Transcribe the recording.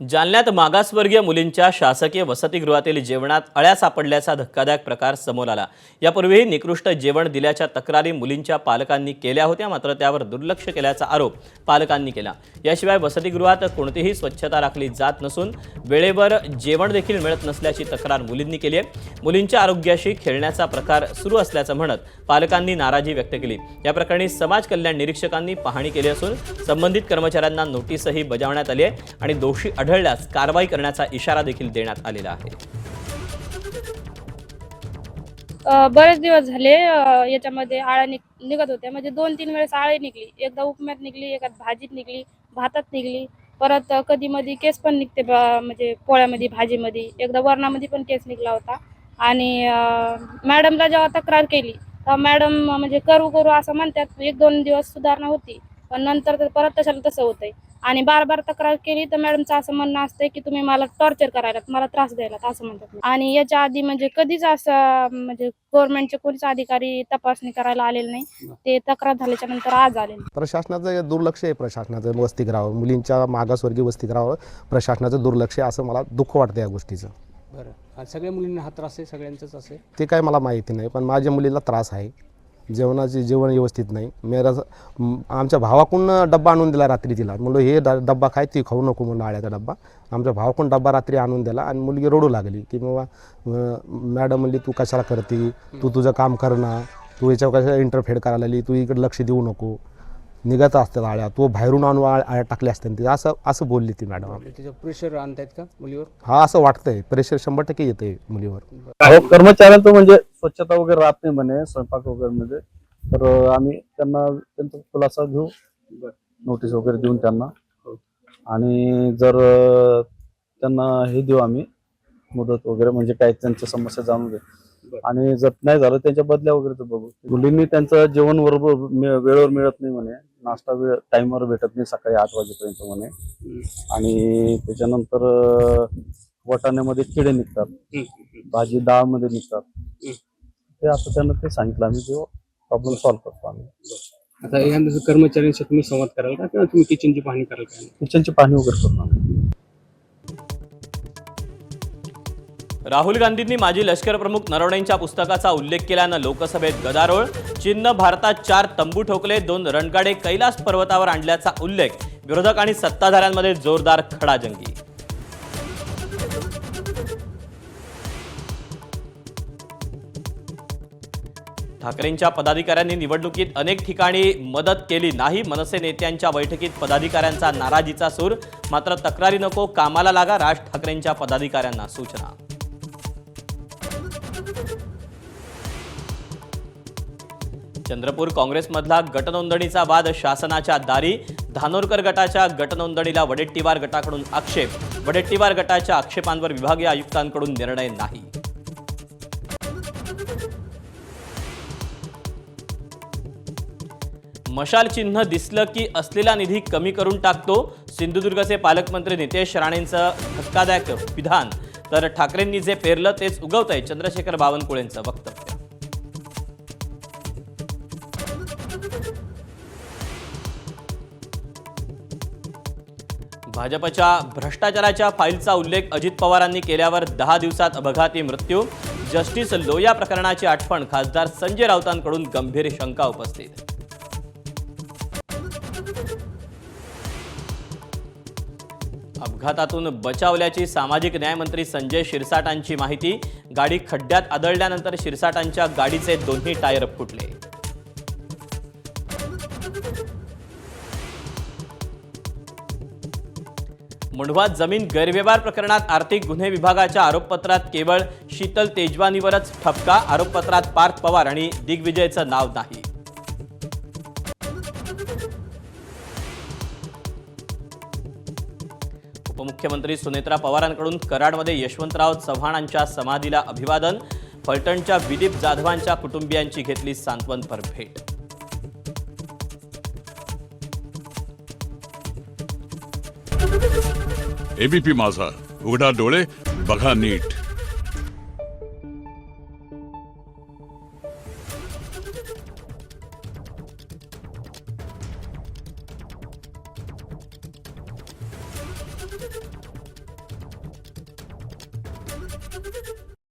जालन्यात मागासवर्गीय मुलींच्या शासकीय वसतिगृहातील जेवणात अळ्या सापडल्याचा धक्कादायक प्रकार समोर आला। यापूर्वीही निकृष्ट जेवण दिल्याच्या तक्रारी मुलींच्या पालकांनी केल्या होत्या, मात्र त्यावर दुर्लक्ष केल्याचा आरोप पालकांनी केला। याशिवाय वसतिगृहात कोणतीही स्वच्छता राखली जात नसून वेळेवर जेवण देखील मिळत नसल्याची तक्रार मुलींनी केली आहे। मुलींच्या आरोग्याशी खेळण्याचा प्रकार सुरू असल्याचं म्हणत पालकांनी नाराजी व्यक्त केली। या प्रकरणी समाज कल्याण निरीक्षकांनी पाहणी केली असून संबंधित कर्मचाऱ्यांना नोटीसही बजावण्यात आली आहे आणि दोषी आढळल्यास कारवाई करण्याचा इशारा देखील देण्यात आलेला आहे। बरेच दिवस झाले याच्यामध्ये आळ्या निघत होत्या, म्हणजे 2-3 वेळेस आळी निघली। एकदा उपम्यात निघली, एका भाजीत निघली, भातात निघली, परत कधी मध्ये केस पण निघते, म्हणजे पोळ्यामध्ये, भाजीमध्ये, एकदा वरणामध्ये पण केस निघला होता। आणि मॅडमला जेव्हा तक्रार केली तेव्हा मॅडम म्हणजे करू असं म्हणतात। 1-2 दिवस सुधारणा होती, पण नंतर परत तसं होतंय। आणि बार तक्रार केली तर मॅडमचं असं म्हणणं असतंय की तुम्ही मला टॉर्चर करायला, मला त्रास द्यायला, असं म्हणतात। आणि याच्या आधी म्हणजे कधीच असं म्हणजे गव्हर्नमेंटचे कोणीच अधिकारी तपासणी करायला आलेले नाही। ते तक्रार झाल्याच्या नंतर आज आले। प्रशासनाचं दुर्लक्ष आहे, प्रशासनाचं वसतिगृहावर, मुलींच्या मागासवर्गीय वसतिगृहावर प्रशासनाचं दुर्लक्ष आहे, असं मला दुःख वाटतं या गोष्टीचं। बरं, सगळ्या मुलींना हा त्रास आहे, सगळ्यांचाच असेल ते काय मला माहिती नाही, पण माझ्या मुलीला त्रास आहे। जेवण व्यवस्थित नाही। आमच्या भावाकडून डब्बा आणून दिला रात्री तिला, म्हणलं हे डब्बा काय, ती खाऊ नको म्हणून आळ्याचा डब्बा। आमच्या भावाकडून डब्बा रात्री आणून दिला आणि मुलगी रडू लागली की बाबा मॅडम म्हणली तू कशाला करते, तू तुझं काम कर ना, तू याच्यावर कशाला इंटरफेअर करायला लागली, तू इकडे लक्ष देऊ नको, निघत असतात आळ्या, तो बाहेरून आणून आळ्या टाकल्या असतात ते, असं बोलली ती मॅडम। त्याचं प्रेशर आणतायत का मुलीवर? हा, असं वाटतंय, प्रेशर 100% येते मुलीवर। हो, कर्मचाऱ्यांचं म्हणजे स्वच्छता वगैरे राहत नाही म्हणे स्वयंपाक वगैरे मध्ये, तर आम्ही त्यांचा खुलासा घेऊ, नोटीस वगैरे देऊन त्यांना, आणि जर त्यांना हे देऊ आम्ही मुदत वगैरे, म्हणजे काय त्यांच्या समस्या जाणून घेऊ, आणि जर नाही झालं त्यांच्या बदल्या वगैरे बघू। मुलींनी त्यांचं जेवण बरोबर वेळेवर मिळत नाही म्हणे, नाश्ता टाइमवर भेटत नाही सकाळी 8 वाजेपर्यंत म्हणे, आणि त्याच्यानंतर वाटाण्यामध्ये किडे निघतात, भाजी डाळमध्ये निघतात, ते आता त्यांना ते सांगितलं आम्ही, जो प्रॉब्लेम सॉल्व्ह करतो आम्ही। आता यानंतर कर्मचाऱ्यांशी तुम्ही संवाद कराल का, किंवा तुम्ही किचनची पाहणी कराल का? किचनची पाहणी वगैरे करतो आम्ही। राहुल गांधींनी माजी लष्कर प्रमुख नरवणेंच्या पुस्तकाचा उल्लेख केल्यानं लोकसभेत गदारोळ। चीननं भारतात 4 तंबू ठोकले, 2 रणगाडे कैलास पर्वतावर आणल्याचा उल्लेख। विरोधक आणि सत्ताधाऱ्यांमध्ये जोरदार खडाजंगी। ठाकरेंच्या पदाधिकाऱ्यांनी निवडणुकीत अनेक ठिकाणी मदत केली नाही। मनसे नेत्यांच्या बैठकीत पदाधिकाऱ्यांचा नाराजीचा सूर, मात्र तक्रारी नको, कामाला लागा, राज ठाकरेंच्या पदाधिकाऱ्यांना सूचना। चंद्रपूर काँग्रेसमधला गटनोंदणीचा वाद शासनाच्या दारी। धानोरकर गटाच्या गटनोंदणीला वडेट्टीवार गटाकडून आक्षेप। वडेट्टीवार गटाच्या आक्षेपांवर विभागीय आयुक्तांकडून निर्णय नाही। मशाल चिन्ह दिसलं की असलेला निधी कमी करून टाकतो। सिंधुदुर्गचे पालकमंत्री नितेश राणेंचं धक्कादायक विधान। तर ठाकरेंनी जे पेरलं तेच उगवतंय, चंद्रशेखर बावनकुळेंचं वक्तव्य। भाजपच्या भ्रष्टाचाराच्या फाईलचा उल्लेख अजित पवारांनी केल्यावर 10 दिवसात अपघाती मृत्यू। जस्टिस लोया प्रकरणाची आठवण, खासदार संजय राऊतांकडून गंभीर शंका उपस्थित। अपघातातून बचावल्याची सामाजिक न्यायमंत्री संजय शिरसाटांची माहिती। गाडी खड्ड्यात आदळल्यानंतर शिरसाटांच्या गाडीचे दोन्ही टायर फुटले। मुंढवात जमीन गैरव्यवहार प्रकरणात आर्थिक गुन्हे विभागाच्या आरोपपत्रात केवळ शीतल तेजवानीवरच ठपका। आरोपपत्रात पार्थ पवार आणि दिग्विजयचं नाव नाही। उपमुख्यमंत्री सुनेत्रा पवारांकडून कराडमध्ये यशवंतराव चव्हाणांच्या समाधीला अभिवादन। फलटणच्या विदीप जाधवांच्या कुटुंबियांची घेतली सांत्वनपर भेट। एबीपी माझा, उघडा डोळे बघा नीट। का?